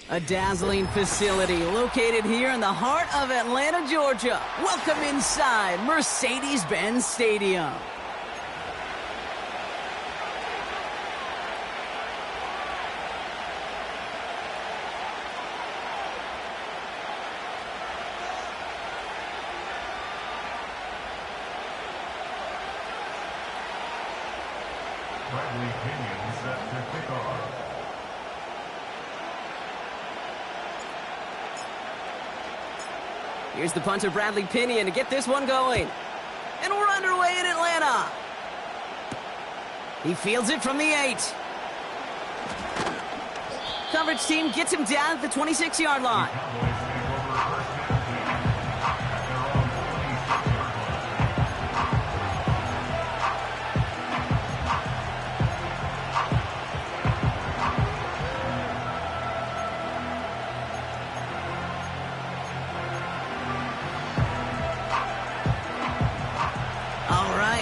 A dazzling facility located here in the heart of Atlanta, Georgia. Welcome inside Mercedes-Benz Stadium. Bradley Pinion set to kick off. Here's the punter, Bradley Pinion, to get this one going. And we're underway in Atlanta. He fields it from the 8. Coverage team gets him down at the 26-yard line.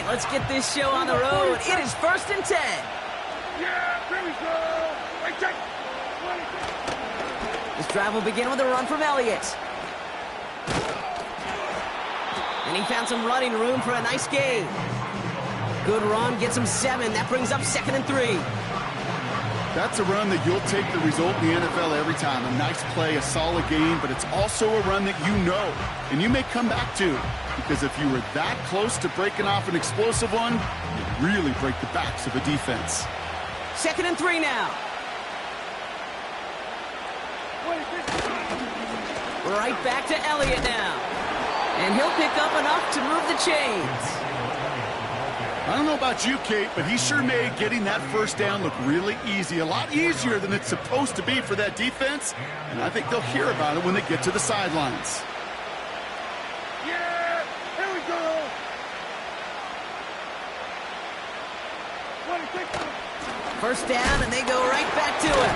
Let's get this show on the road. It is 1st and 10. Yeah, here we go. This drive will begin with a run from Elliott. And he found some running room for a nice gain. Good run, gets him 7. That brings up 2nd and 3. That's a run that you'll take the result in the NFL every time. A nice play, a solid game, but it's also a run that you know and you may come back to. Because if you were that close to breaking off an explosive one, you'd really break the backs of a defense. 2nd and 3 now. Right back to Elliott now. And he'll pick up enough to move the chains. I don't know about you, Kate, but he sure made getting that first down look really easy. A lot easier than it's supposed to be for that defense. And I think they'll hear about it when they get to the sidelines. First down, and they go right back to it.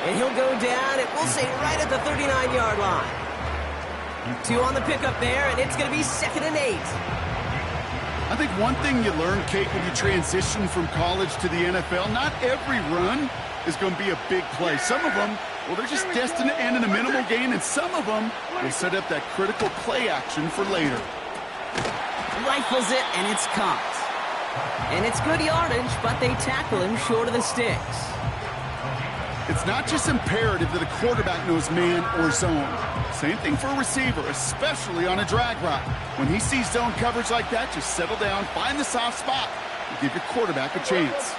And he'll go down, it will say right at the 39-yard line. 2 on the pickup there, and it's going to be 2nd and 8. I think one thing you learn, Kate, when you transition from college to the NFL, not every run is going to be a big play. Some of them, well, they're just destined to end in a minimal gain, and some of them will set up that critical play action for later. Rifles it, and it's caught. And it's good yardage, but they tackle him short of the sticks. It's not just imperative that a quarterback knows man or zone. Same thing for a receiver, especially on a drag route. When he sees zone coverage like that, just settle down, find the soft spot, and give your quarterback a chance.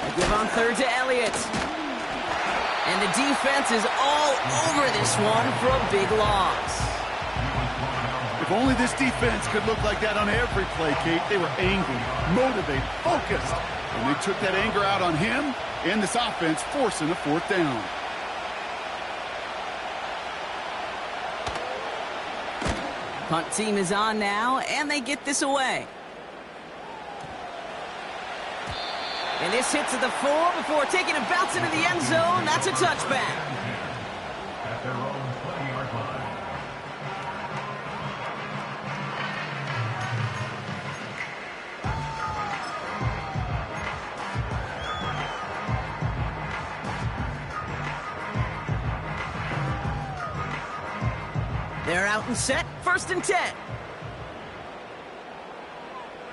They give on 3rd to Elliott. And the defense is all over this one for a big loss. If only this defense could look like that on every play, Kate. They were angry, motivated, focused. And they took that anger out on him and this offense, forcing a 4th down. Punt team is on now, and they get this away. And this hits at the 4 before taking a bounce into the end zone. That's a touchback. At their own 20-yard line. They're out and set, 1st and 10.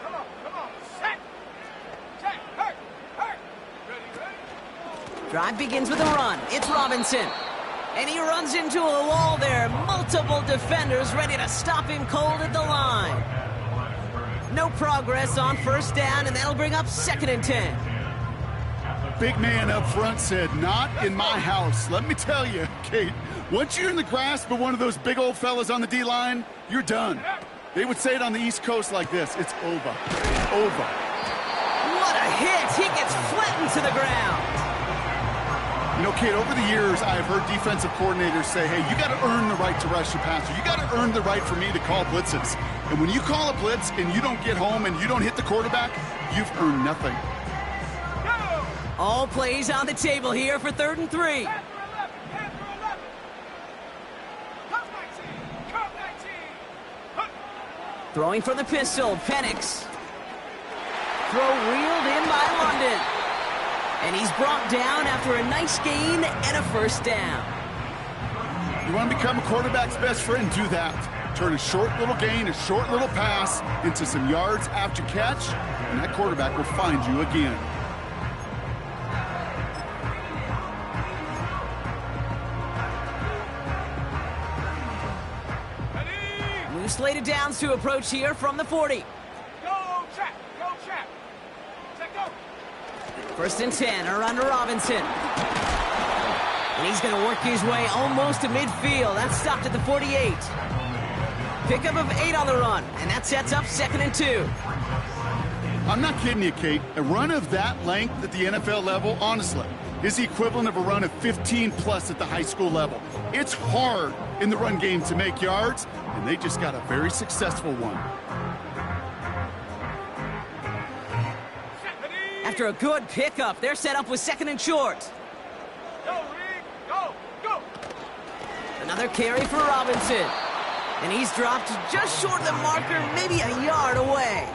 Come on, set, hurt. Ready. Drive begins with a run. It's Robinson. And he runs into a wall there. Multiple defenders ready to stop him cold at the line. No progress on 1st down, and that'll bring up 2nd and 10. Big man up front said, not in my house. Let me tell you, Kate, once you're in the grasp of one of those big old fellas on the D-line, you're done. They would say it on the East Coast like this, it's over. It's over. What a hit! He gets flattened to the ground. You know, Kate, over the years, I have heard defensive coordinators say, hey, you got to earn the right to rush your passer. You got to earn the right for me to call blitzes. And when you call a blitz and you don't get home and you don't hit the quarterback, you've earned nothing. All plays on the table here for 3rd and 3. Throwing for the pistol, Penix. Throw reeled in by London. And he's brought down after a nice gain and a first down. You want to become a quarterback's best friend? Do that. Turn a short little gain, a short little pass into some yards after catch, and that quarterback will find you again. New slated downs to approach here from the 40. Go, Chap. Go, Chap. Check, go. First and 10, or under Robinson. And he's going to work his way almost to midfield. That's stopped at the 48. Pickup of 8 on the run, and that sets up 2nd and 2. I'm not kidding you, Kate. A run of that length at the NFL level, honestly, is the equivalent of a run of 15-plus at the high school level. It's hard in the run game to make yards, and they just got a very successful one. After a good pickup, they're set up with 2nd and short. Go, Reed. Go, go. Another carry for Robinson. And he's dropped just short of the marker, maybe a yard away.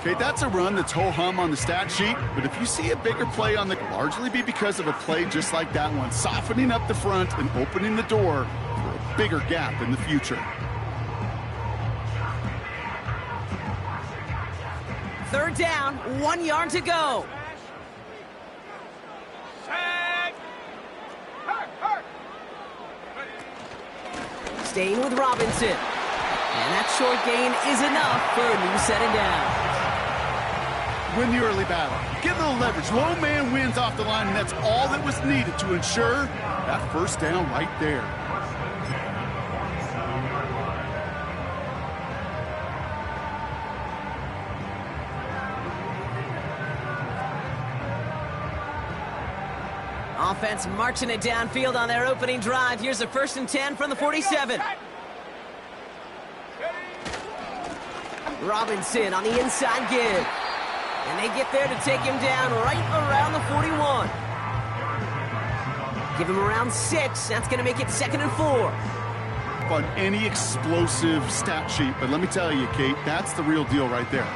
Okay, that's a run that's ho-hum on the stat sheet, but if you see a bigger play on the, largely be because of a play just like that one, softening up the front and opening the door for a bigger gap in the future. 3rd down, 1 yard to go. Set. Hurt. Staying with Robinson. And that short gain is enough for a new set of downs. Win the early battle. Get a little leverage. Low man wins off the line, and that's all that was needed to ensure that first down right there. Offense marching it downfield on their opening drive. Here's a 1st and 10 from the 47. Robinson on the inside give. And they get there to take him down right around the 41. Give him around 6. That's going to make it 2nd and 4. On any explosive stat sheet, but let me tell you, Kate, that's the real deal right there.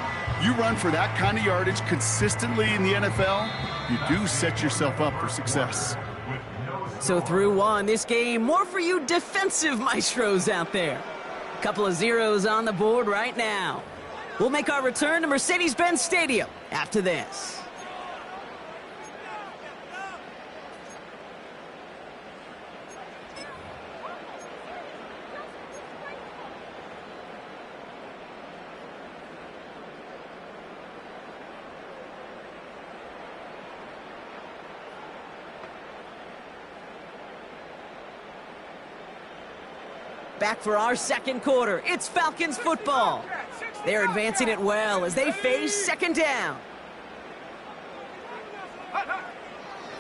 You run for that kind of yardage consistently in the NFL, you do set yourself up for success. So through 1, this game, more for you defensive maestros out there. A couple of zeros on the board right now. We'll make our return to Mercedes-Benz Stadium after this. Back for our 2nd quarter. It's Falcons football. They're advancing it well as they face 2nd down.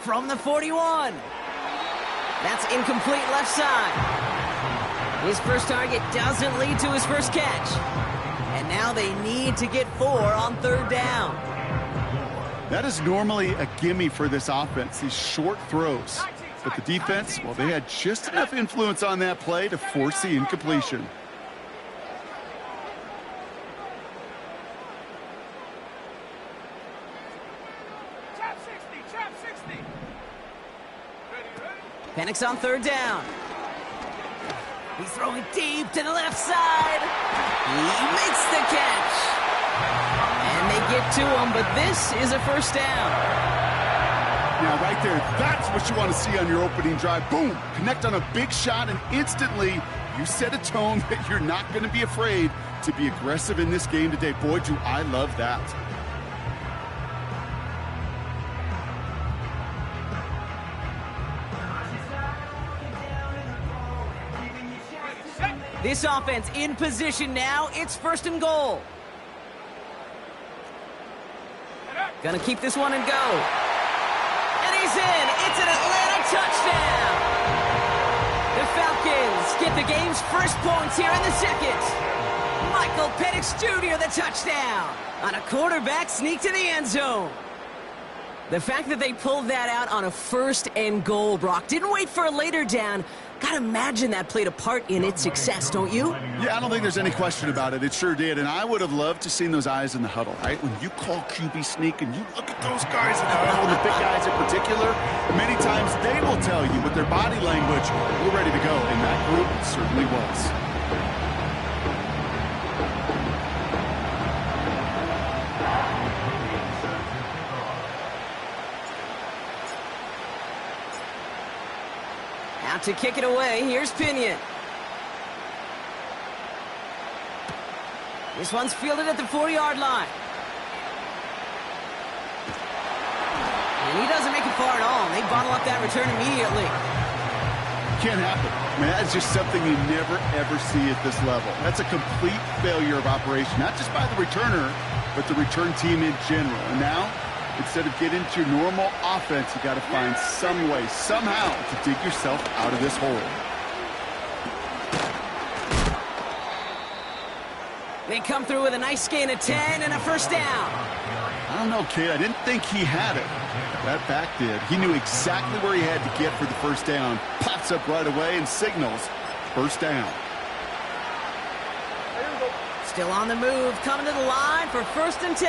From the 41. That's incomplete left side. His first target doesn't lead to his first catch. And now they need to get 4 on 3rd down. That is normally a gimme for this offense, these short throws. But the defense, well, they had just enough influence on that play to force the incompletion. Chap 60. Penix on 3rd down. He's throwing deep to the left side. He makes the catch. And they get to him, but this is a first down. Now, right there, that's what you want to see on your opening drive. Boom! Connect on a big shot, and instantly you set a tone that you're not going to be afraid to be aggressive in this game today. Boy, do I love that. This offense in position now. It's 1st and goal. Gonna keep this one and go. And he's in. It's an Atlanta touchdown. The Falcons get the game's first points here in the 2nd. Michael Penix Jr. the touchdown on a quarterback sneak to the end zone. The fact that they pulled that out on a 1st and goal, Brock, didn't wait for a later down, Gotta imagine that played a part in its success, don't you? Yeah, I don't think there's any question about it. It sure did, and I would have loved to seen those eyes in the huddle, right? When you call QB sneak and you look at those guys in the huddle, and the big guys in particular, many times they will tell you with their body language, we're ready to go, and that group certainly was. Out to kick it away, here's Pinion. This one's fielded at the 4-yard line. And he doesn't make it far at all. They bottle up that return immediately. Can't happen. I mean, that's just something you never, ever see at this level. That's a complete failure of operation, not just by the returner, but the return team in general. And now, instead of getting into your normal offense, you got to find some way, somehow, to dig yourself out of this hole. They come through with a nice gain of 10 and a first down. I don't know, kid. I didn't think he had it. That back did. He knew exactly where he had to get for the first down. Pops up right away and signals first down. Still on the move, coming to the line for first and 10.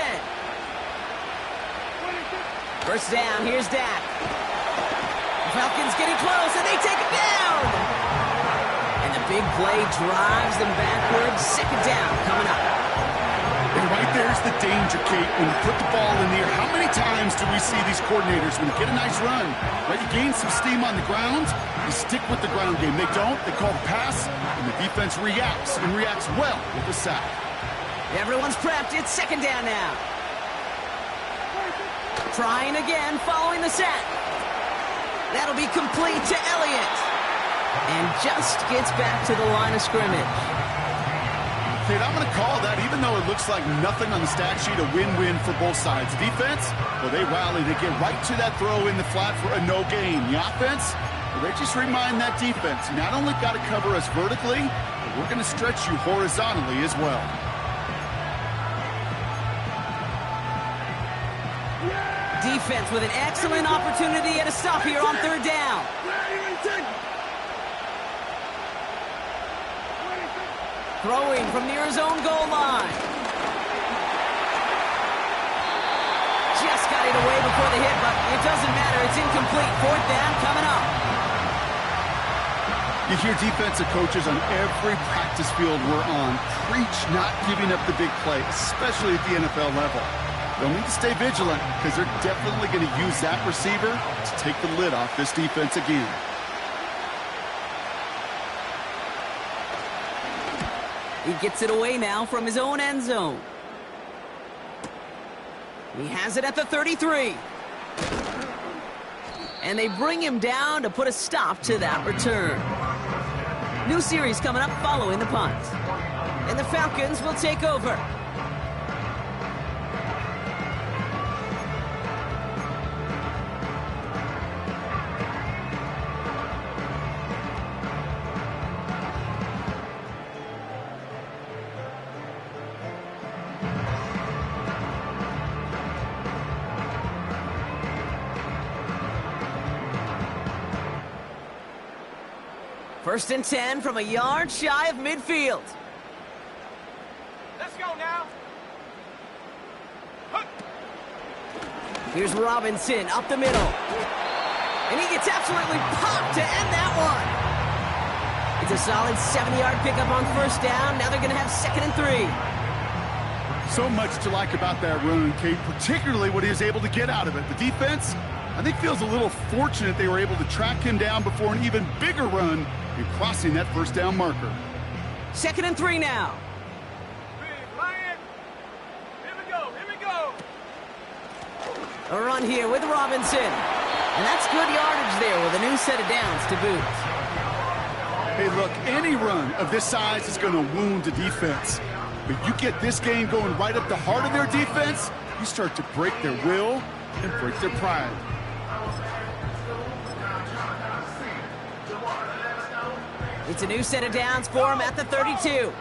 First down, here's Dak. The Falcons getting close, and they take it down. And the big play drives them backwards. Second down coming up. And right there's the danger, Kate. When you put the ball in the air, how many times do we see these coordinators, when you get a nice run, right, you gain some steam on the ground, you stick with the ground game. They don't, they call the pass, and the defense reacts, and reacts well with the sack. Everyone's prepped. It's second down now. Trying again, following the sack. That'll be complete to Elliott. And just gets back to the line of scrimmage. Kate, I'm going to call that, even though it looks like nothing on the stat sheet, a win-win for both sides. Defense, well, they rally. They get right to that throw in the flat for a no gain. The offense, well, they just remind that defense, you not only got to cover us vertically, but we're going to stretch you horizontally as well. Defense with an excellent opportunity at a stop here on third down. Throwing from near his own goal line. Just got it away before the hit, but it doesn't matter. It's incomplete. Fourth down coming up. You hear defensive coaches on every practice field we're on preach not giving up the big play, especially at the NFL level. They'll need to stay vigilant because they're definitely going to use that receiver to take the lid off this defense again. He gets it away now from his own end zone. He has it at the 33. And they bring him down to put a stop to that return. New series coming up following the punt. And the Falcons will take over. First and 10 from a yard shy of midfield. Let's go now. Here's Robinson up the middle. And he gets absolutely popped to end that one. It's a solid 7-yard pickup on first down. Now they're going to have second and 3. So much to like about that run, Kate, particularly what he was able to get out of it. The defense, I think, feels a little fortunate they were able to track him down before an even bigger run in crossing that first down marker. Second and 3 now. Big Lion. Here we go. Here we go. A run here with Robinson. And that's good yardage there with a new set of downs to boot. Hey, look, any run of this size is going to wound a defense. But you get this game going right up the heart of their defense, you start to break their will and break their pride. It's a new set of downs for him at the 32.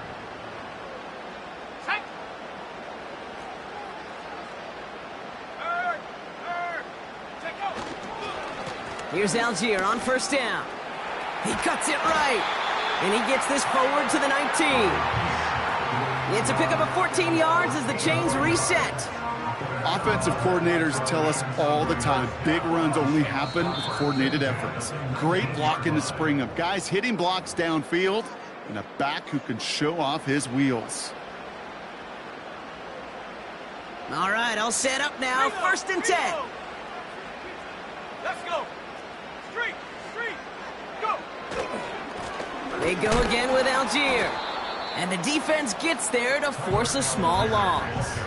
Here's Algier on first down. He cuts it right. And he gets this forward to the 19. It's a pickup of 14 yards as the chains reset. Offensive coordinators tell us all the time, big runs only happen with coordinated efforts. Great block in the spring of guys hitting blocks downfield and a back who can show off his wheels. All right, all set up now. First and 10. Let's go. Street, go. They go again with Algier. And the defense gets there to force a small loss.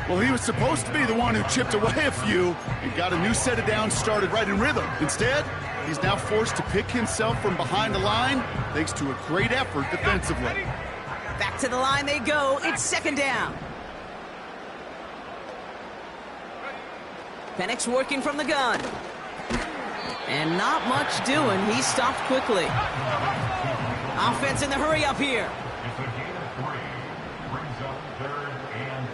Well, he was supposed to be the one who chipped away a few and got a new set of downs started right in rhythm. Instead, he's now forced to pick himself from behind the line thanks to a great effort defensively. Back to the line they go. It's second down. Penix working from the gun. And not much doing. He stopped quickly. Offense in the hurry up here. It's a gain of 3. Brings up 3rd and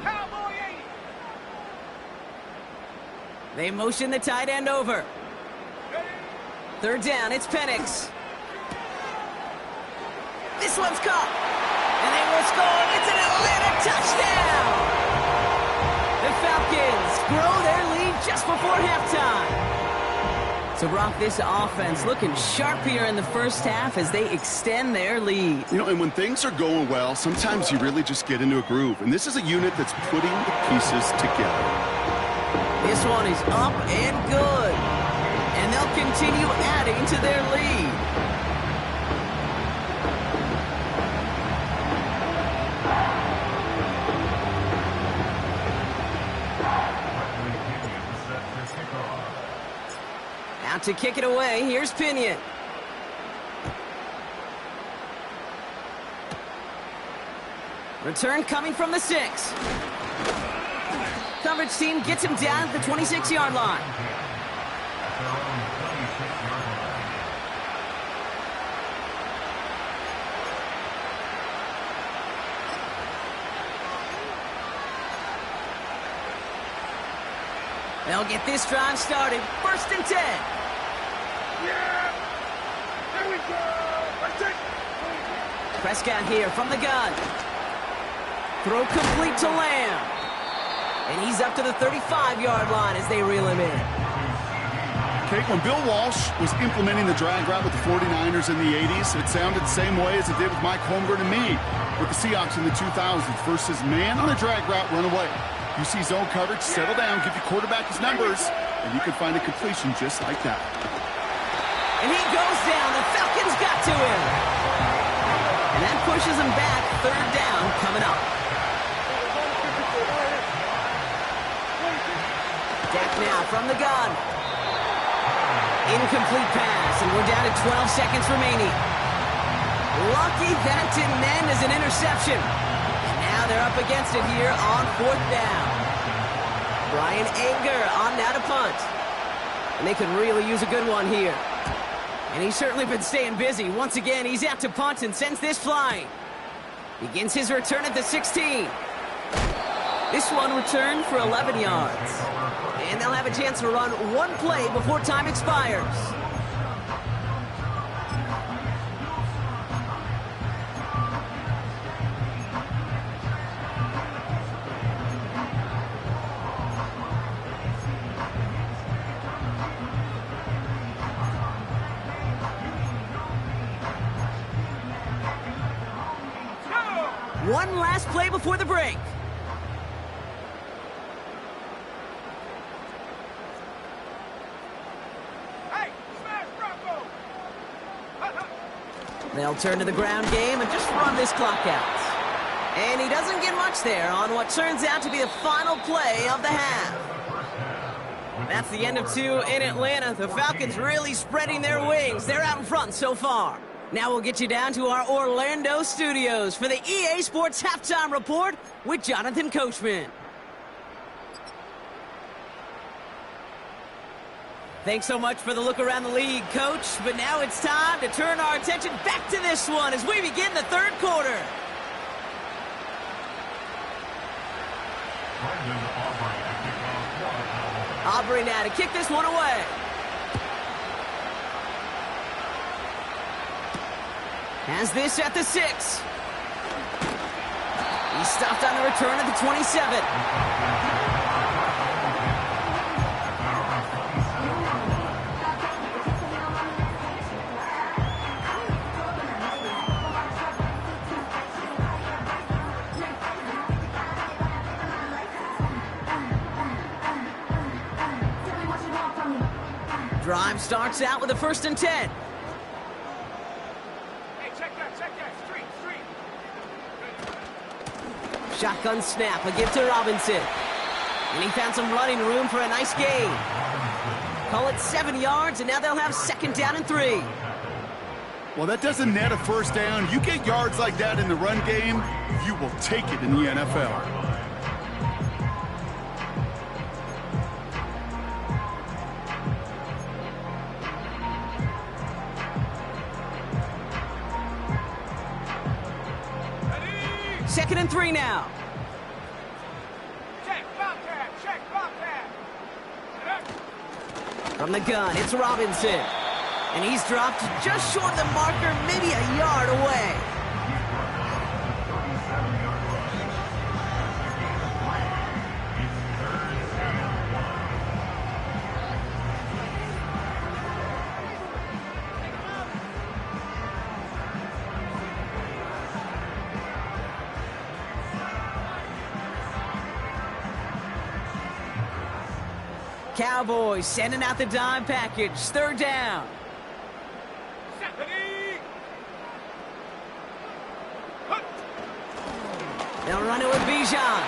8. Cowboy 80. They motion the tight end over. Third down, it's Penix. This one's caught. And they will score. It's an Atlanta touchdown. The Falcons grow their lead just before halftime. So, Brock, this offense looking sharp here in the first half as they extend their lead. You know, and when things are going well, sometimes you really just get into a groove. And this is a unit that's putting the pieces together. This one is up and good. And they'll continue adding to their lead. Out to kick it away, here's Pinion. Return coming from the 6. Coverage team gets him down at the 26-yard line. They'll get this drive started. First and 10. Yeah. There we go. Let's take Prescott here from the gun. Throw complete to Lamb. And he's up to the 35-yard line as they reel him in. Okay, when Bill Walsh was implementing the drag route with the 49ers in the 80s, it sounded the same way as it did with Mike Holmgren and me with the Seahawks in the 2000s versus man on a drag route, run away. You see zone coverage, settle down, give your quarterback his numbers, and you can find a completion just like that. And he goes down. The Falcons got to him. And that pushes him back. Third down coming up. Dak now from the gun. Incomplete pass, and we're down to 12 seconds remaining. Lucky that didn't end as an interception. And now they're up against it here on fourth down. Brian Anger on now to punt. And they could really use a good one here. And he's certainly been staying busy. Once again, he's out to punt and sends this flying. Begins his return at the 16. This one returned for 11 yards. And they'll have a chance to run one play before time expires. One last play before the break. Hey, smash Bronco! They'll turn to the ground game and just run this clock out. And he doesn't get much there on what turns out to be the final play of the half. That's the end of 2 in Atlanta. The Falcons really spreading their wings. They're out in front so far. Now we'll get you down to our Orlando studios for the EA Sports Halftime Report with Jonathan Coachman. Thanks so much for the look around the league, Coach. But now it's time to turn our attention back to this one as we begin the third quarter. Brendan Aubrey Aubrey now to kick this one away. Has this at the 6. He's stopped on the return at the 27. Drive starts out with a 1st and 10. Hey, check that, street. Shotgun snap, a give to Robinson. And he found some running room for a nice gain. Call it 7 yards, and now they'll have 2nd down and 3. Well, that doesn't net a 1st down. You get yards like that in the run game, you will take it in the NFL. Second and 3 now. Check Bobcat. From the gun, it's Robinson. And he's dropped just short of the marker, maybe a yard away. Cowboys sending out the dime package. 3rd down. They'll run it with Bijan.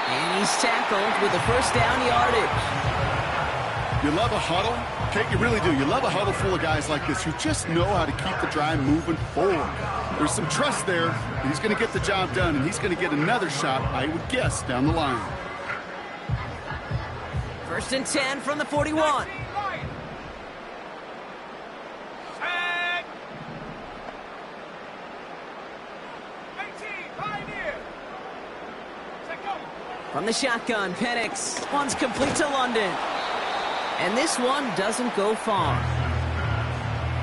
And he's tackled with the 1st down yardage. You love a huddle? Okay, you really do. You love a huddle full of guys like this who just know how to keep the drive moving forward. There's some trust there. He's going to get the job done, and he's going to get another shot, I would guess, down the line. 1st and 10 from the 41. From the shotgun, Penix. One's complete to London. And this one doesn't go far.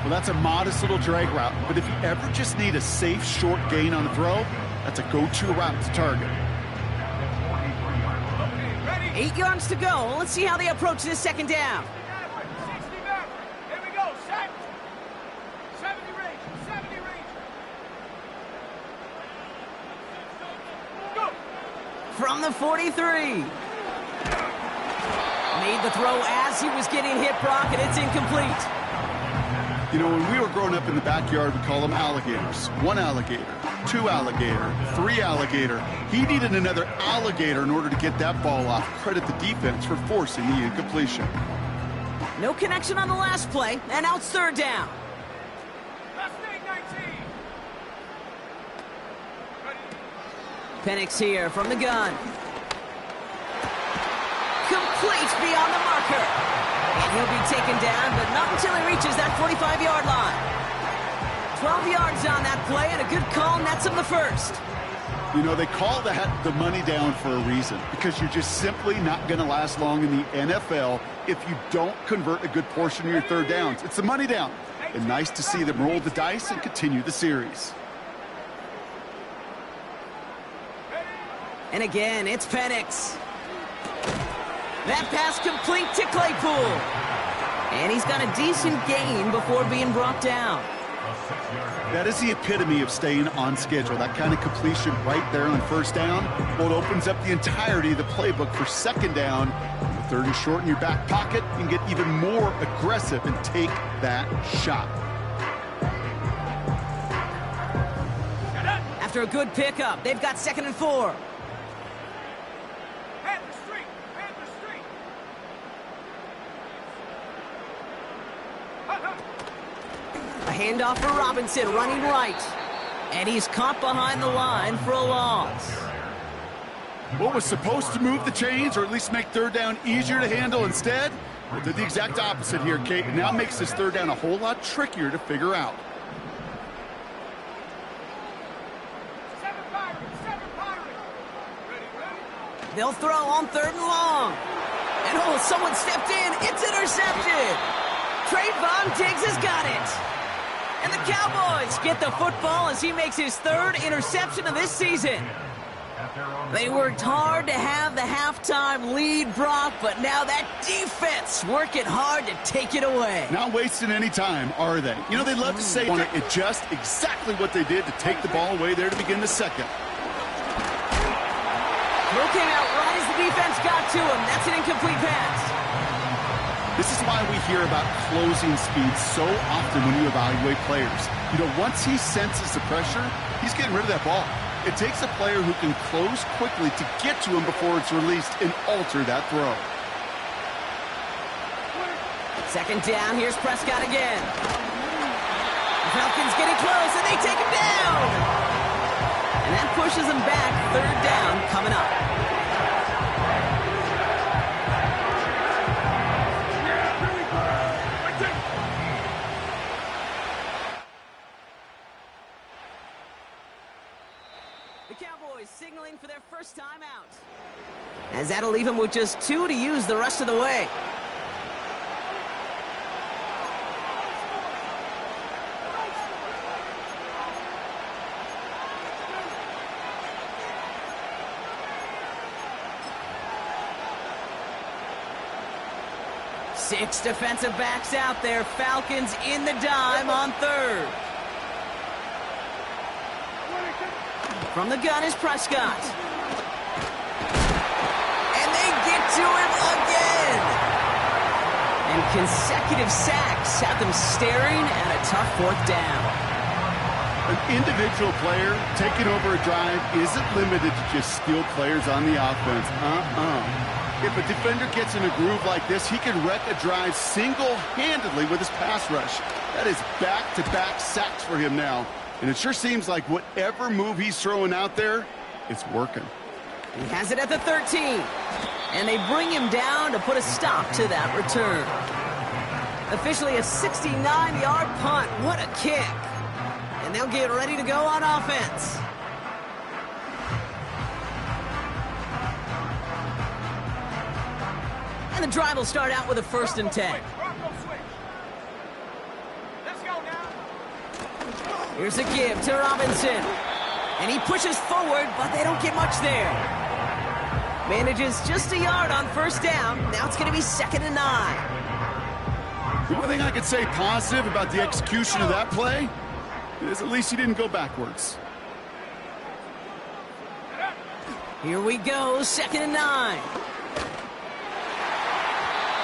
Well, that's a modest little drag route, but if you ever just need a safe, short gain on the throw, that's a go-to route to target. 8 yards to go. Let's see how they approach this 2nd down. 60 back. Here we go. Set. 70 range. Go. From the 43. Made the throw as he was getting hit, Brock, and it's incomplete. You know, when we were growing up in the backyard, we call them alligators. 1 alligator, 2 alligator, 3 alligator. He needed another alligator in order to get that ball off. Credit the defense for forcing the incompletion. No connection on the last play, and now it's 3rd down. Last thing, 19. Penix here from the gun. Complete beyond the marker. And he'll be taken down, but not until he reaches that 45-yard line. 12 yards on that play, and a good call nets him the 1st. You know, they call that the money down for a reason, because you're just simply not going to last long in the NFL if you don't convert a good portion of your 3rd downs. It's the money down. And nice to see them roll the dice and continue the series. And again, it's Penix. That pass complete to Claypool. And he's got a decent gain before being brought down. That is the epitome of staying on schedule. That kind of completion right there on 1st down. Well, it opens up the entirety of the playbook for 2nd down. With 3rd and short in your back pocket, you can get even more aggressive and take that shot. After a good pickup, they've got 2nd and 4. A handoff for Robinson, running right. And he's caught behind the line for a loss. What was supposed to move the chains, or at least make 3rd down easier to handle instead? Well, did the exact opposite here, Kate. It now makes this 3rd down a whole lot trickier to figure out. They'll throw on 3rd and long. And oh, someone stepped in. It's intercepted. Trayvon Diggs has got it. And the Cowboys get the football as he makes his third interception of this season. They worked hard to have the halftime lead, Brock, but now that defense working hard to take it away. Not wasting any time, are they? You know, they love to say it just exactly what they did to take the ball away there to begin the second. Throw came out right as the defense got to him. That's an incomplete pass. This is why we hear about closing speed so often when you evaluate players. You know, once he senses the pressure, he's getting rid of that ball. It takes a player who can close quickly to get to him before it's released and alter that throw. Second down, here's Prescott again. The Falcons getting close, and they take him down. And that pushes them back. Third down coming up. The Cowboys signaling for their first time out. As that'll leave him with just 2 to use the rest of the way. Six defensive backs out there. Falcons in the dime on third. From the gun is Prescott. And they get to him again. And consecutive sacks have them staring at a tough fourth down. An individual player taking over a drive isn't limited to just skilled players on the offense. If a defender gets in a groove like this, he can wreck a drive single-handedly with his pass rush. That is back-to-back sacks for him now. And it sure seems like whatever move he's throwing out there, it's working. He has it at the 13. And they bring him down to put a stop to that return. Officially a 69-yard punt. What a kick. And they'll get ready to go on offense. And the drive will start out with a 1st and 10. Here's a give to Robinson. And he pushes forward, but they don't get much there. Manages just a yard on 1st down. Now it's going to be 2nd and 9. The one thing I could say positive about the execution of that play is at least he didn't go backwards. Here we go, 2nd and 9.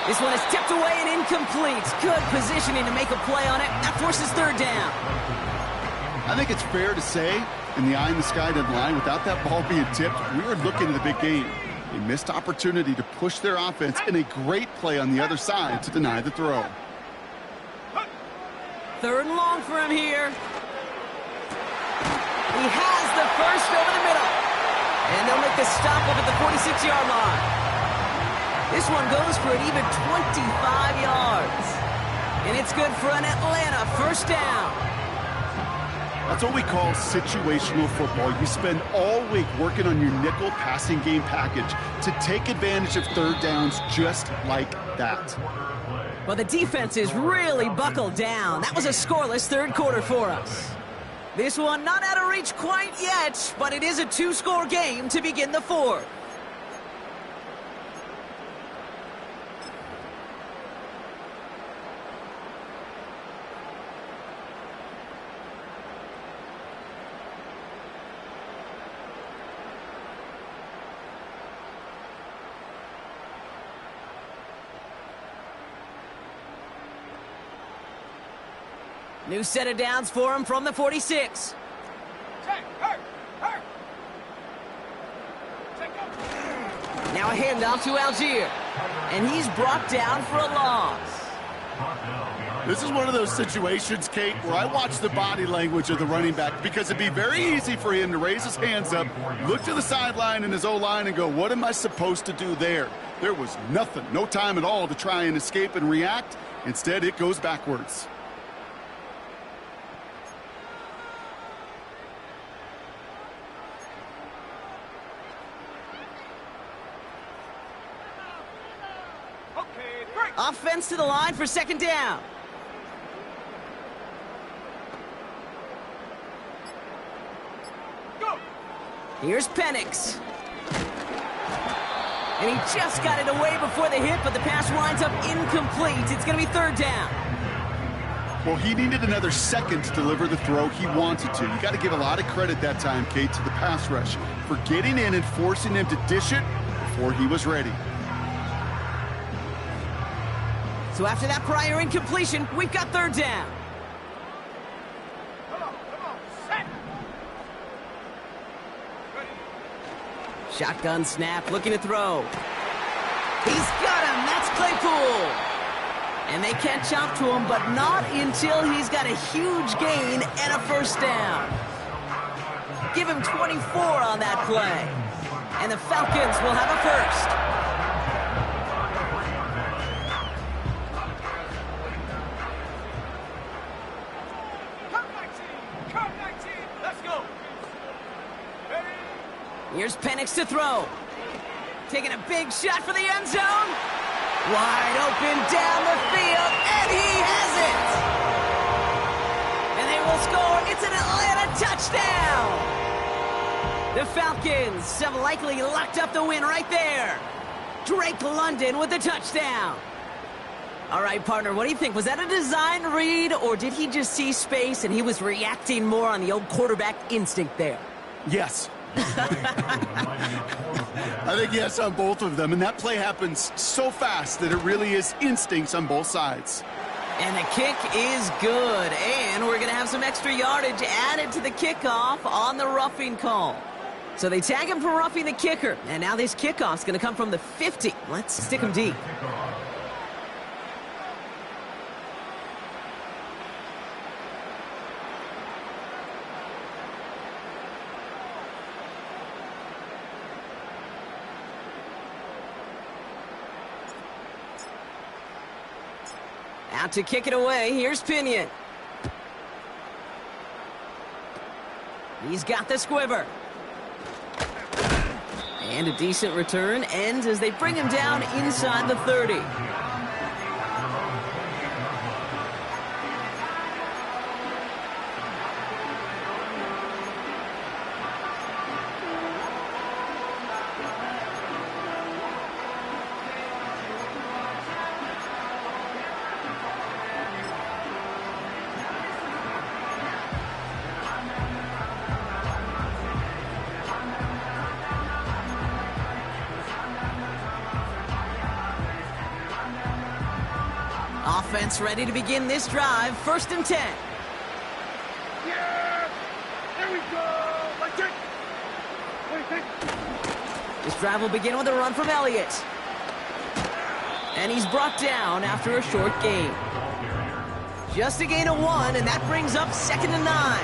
This one is tipped away and incomplete. Good positioning to make a play on it. That forces 3rd down. I think it's fair to say, in the eye-in-the-sky deadline, without that ball being tipped, we were looking at the big game. A missed opportunity to push their offense and a great play on the other side to deny the throw. 3rd and long for him here. He has the first over the middle. And they'll make the stop up at the 46-yard line. This one goes for an even 25 yards. And it's good for an Atlanta 1st down. That's what we call situational football. You spend all week working on your nickel passing game package to take advantage of 3rd downs just like that. Well, the defense is really buckled down. That was a scoreless 3rd quarter for us. This one not out of reach quite yet, but it is a 2-score game to begin the 4th. New set of downs for him from the 46. Now a handoff to Algier. And he's brought down for a loss. This is one of those situations, Kate, where I watch the body language of the running back because it'd be very easy for him to raise his hands up, look to the sideline in his O-line and go, what am I supposed to do there? There was nothing, no time at all to try and escape and react. Instead, it goes backwards. Offense to the line for second down. Go! Here's Penix. And he just got it away before the hit, but the pass winds up incomplete. It's going to be third down. Well, he needed another second to deliver the throw he wanted to. You got to give a lot of credit that time, Kate, to the pass rush for getting in and forcing him to dish it before he was ready. So after that prior incompletion, we've got third down. Come on, set! Ready? Shotgun snap, looking to throw. He's got him. That's Claypool. And they can't chop to him, but not until he's got a huge gain and a first down. Give him 24 on that play. And the Falcons will have a first. Come 19! Let's go! Ready? Here's Penix to throw. Taking a big shot for the end zone. Wide open down the field, and he has it! And they will score. It's an Atlanta touchdown! The Falcons have likely locked up the win right there. Drake London with the touchdown. All right, partner, what do you think? Was that a design read, or did he just see space and he was reacting more on the old quarterback instinct there? Yes. I think yes on both of them, and that play happens so fast that it really is instincts on both sides. And the kick is good, and we're going to have some extra yardage added to the kickoff on the roughing call. So they tag him for roughing the kicker, and now this kickoff's going to come from the 50. Let's stick him deep. Out to kick it away, here's Pinion. He's got the squiver. And a decent return ends as they bring him down inside the 30. Offense ready to begin this drive. First and 10. Yeah! There we go! Like it! Wait. This drive will begin with a run from Elliott. And he's brought down after a short gain. Just a gain of 1, and that brings up second and 9.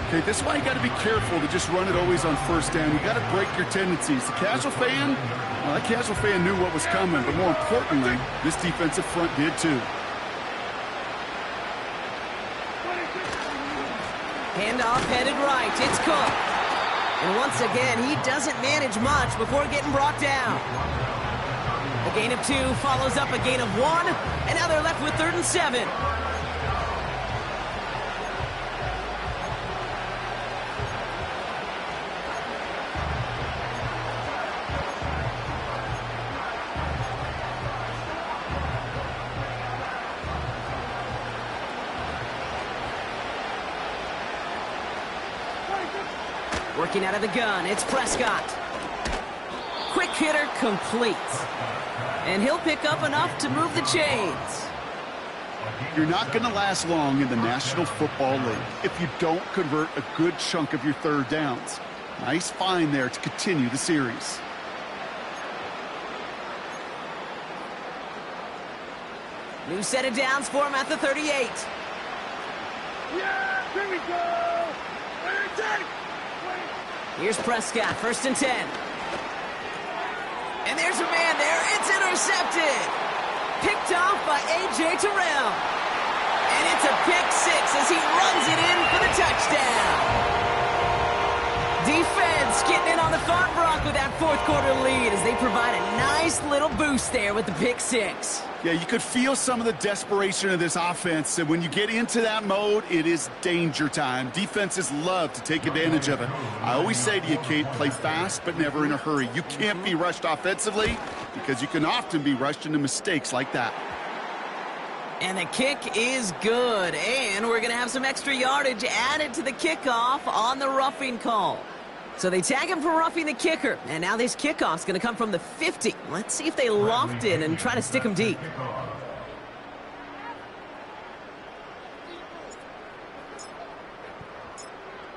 Okay, this is why you got to be careful to just run it always on first down. You got to break your tendencies. The casual fan, well, that casual fan knew what was coming, but more importantly, this defensive front did too. Handoff headed right. It's Cook. And once again, he doesn't manage much before getting brought down. A gain of 2 follows up a gain of 1, and now they're left with third and 7. Working out of the gun, it's Prescott. Quick hitter complete. And he'll pick up enough to move the chains. You're not going to last long in the National Football League if you don't convert a good chunk of your third downs. Nice find there to continue the series. New set of downs for him at the 38. Yeah! Here we go! Here's Prescott, first and 10. And there's a man there. It's intercepted. Picked off by A.J. Terrell. And it's a pick 6 as he runs it in for the touchdown. Defense getting in on the start, Brock, with that fourth quarter lead as they provide a nice little boost there with the pick six. Yeah, you could feel some of the desperation of this offense, and when you get into that mode, it is danger time. Defenses love to take advantage of it. I always say to you, Kate, play fast but never in a hurry. You can't be rushed offensively because you can often be rushed into mistakes like that. And the kick is good, and we're going to have some extra yardage added to the kickoff on the roughing call. So they tag him for roughing the kicker, and now this kickoff's going to come from the 50. Let's see if they loft it and try to stick him deep.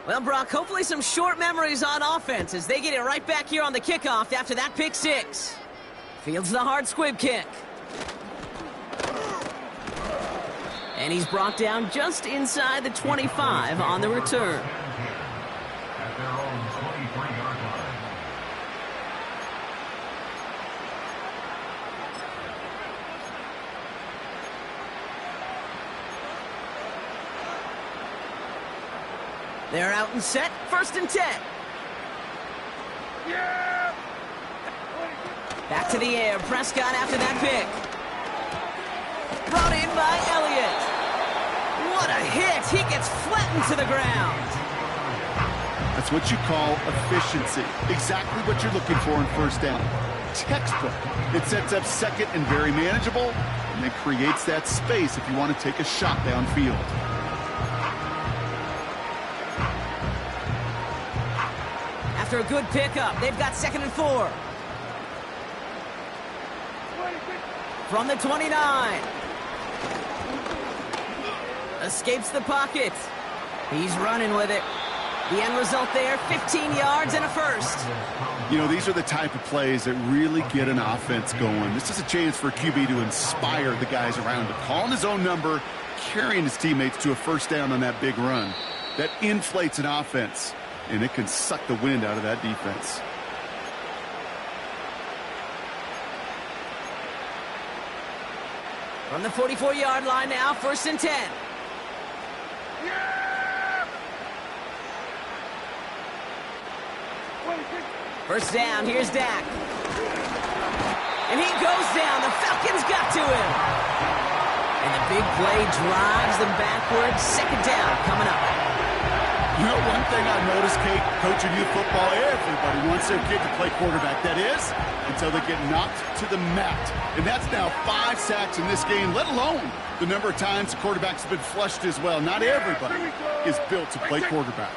Well, Brock, hopefully some short memories on offense as they get it right back here on the kickoff after that pick six. Fields the hard squib kick. And he's brought down just inside the 25 on the return. At their own 23-yard line. They're out and set, 1st and 10. Yeah! Back to the air, Prescott after that pick. Brought in by Elliott. What a hit! He gets flattened to the ground. That's what you call efficiency. Exactly what you're looking for in first down. Textbook. It sets up second and very manageable, and it creates that space if you want to take a shot downfield. After a good pickup, they've got 2nd and 4. From the 29. Escapes the pocket. He's running with it. The end result there, 15 yards and a first. You know, these are the type of plays that really get an offense going. This is a chance for a QB to inspire the guys around him. Calling his own number, carrying his teammates to a first down on that big run. That inflates an offense, and it can suck the wind out of that defense. From the 44-yard line now, 1st and 10. First down, here's Dak. And he goes down. The Falcons got to him. And the big play drives them backwards. 2nd down coming up. You know, one thing I've noticed, Kate, coaching youth football, everybody wants their kid to play quarterback. That is, until they get knocked to the mat. And that's now 5 sacks in this game, let alone the number of times the quarterback's been flushed as well. Not everybody is built to play quarterback.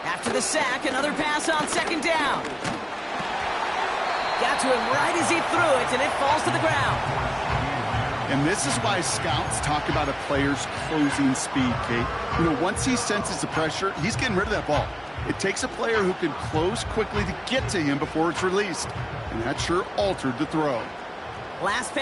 After the sack, another pass on 2nd down. Got to him right as he threw it, and it falls to the ground. And this is why scouts talk about a player's closing speed, Kate. You know, once he senses the pressure, he's getting rid of that ball. It takes a player who can close quickly to get to him before it's released. And that sure altered the throw. Last pass.